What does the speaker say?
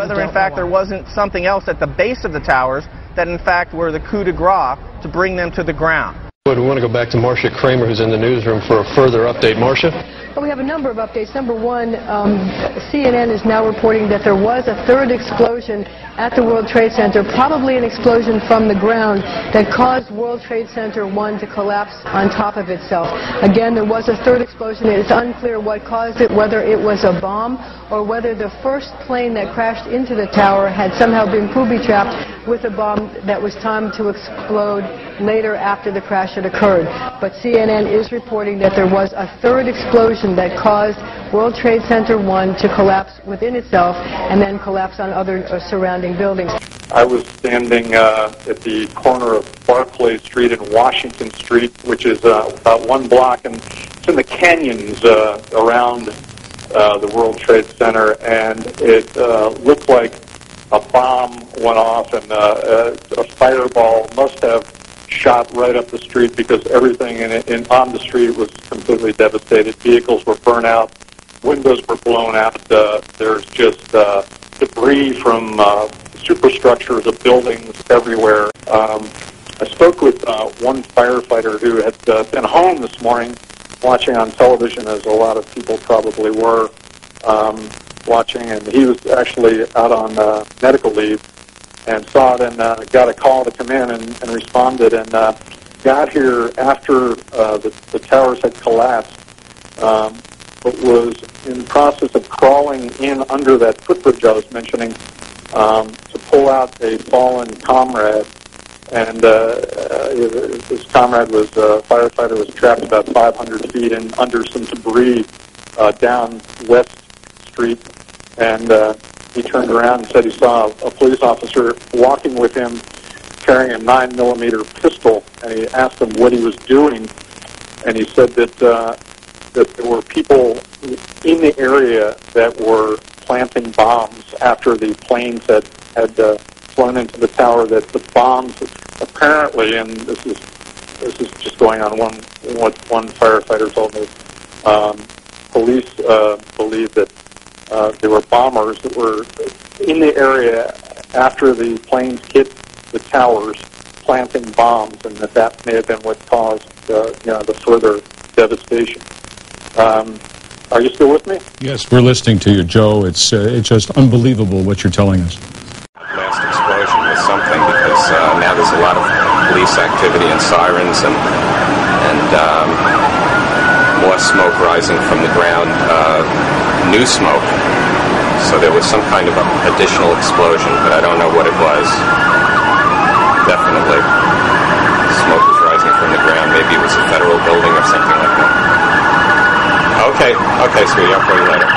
Whether in fact there wasn't something else at the base of the towers that in fact were the coup de grace to bring them to the ground. We want to go back to Marcia Kramer, who's in the newsroom, for a further update. Marcia? Well, we have a number of updates. Number one, CNN is now reporting that there was a third explosion at the World Trade Center, probably an explosion from the ground that caused World Trade Center 1 to collapse on top of itself. Again, there was a third explosion. It's unclear what caused it, whether it was a bomb or whether the first plane that crashed into the tower had somehow been booby-trapped with a bomb that was timed to explode later after the crash had occurred. But CNN is reporting that there was a third explosion that caused World Trade Center 1 to collapse within itself and then collapse on other surrounding buildings. I was standing at the corner of Barclay Street and Washington Street, which is about 1 block, and it's in the canyons around the World Trade Center, and it looked like a bomb went off, and a fireball must have shot right up the street because everything on the street was completely devastated. Vehicles were burnt out, windows were blown out. There's just debris from superstructures of buildings everywhere. I spoke with one firefighter who had been home this morning watching on television, as a lot of people probably were watching, and he was actually out on medical leave and saw it and got a call to come in and responded, and got here after the towers had collapsed, but was in the process of crawling in under that footbridge I was mentioning to pull out a fallen comrade. And his comrade was a firefighter, was trapped about 500 feet in under some debris down West Street, and he turned around and said he saw a police officer walking with him carrying a 9mm pistol, and he asked him what he was doing, and he said that there were people in the area that were planting bombs after the planes had flown into the tower, that the bombs apparently, and this is just going on what one firefighter told me, police believe that there were bombers that were in the area after the planes hit the towers planting bombs, and that may have been what caused the further devastation. Are you still with me? Yes, we're listening to you, Joe. It's just unbelievable what you're telling us. Last explosion was something, because now there's a lot of police activity and sirens and more smoke rising from the ground, new smoke. So there was some kind of additional explosion, but I don't know what it was. Definitely smoke was rising from the ground. Maybe it was a federal building or something like that. Okay, sweetie, I'll call you later.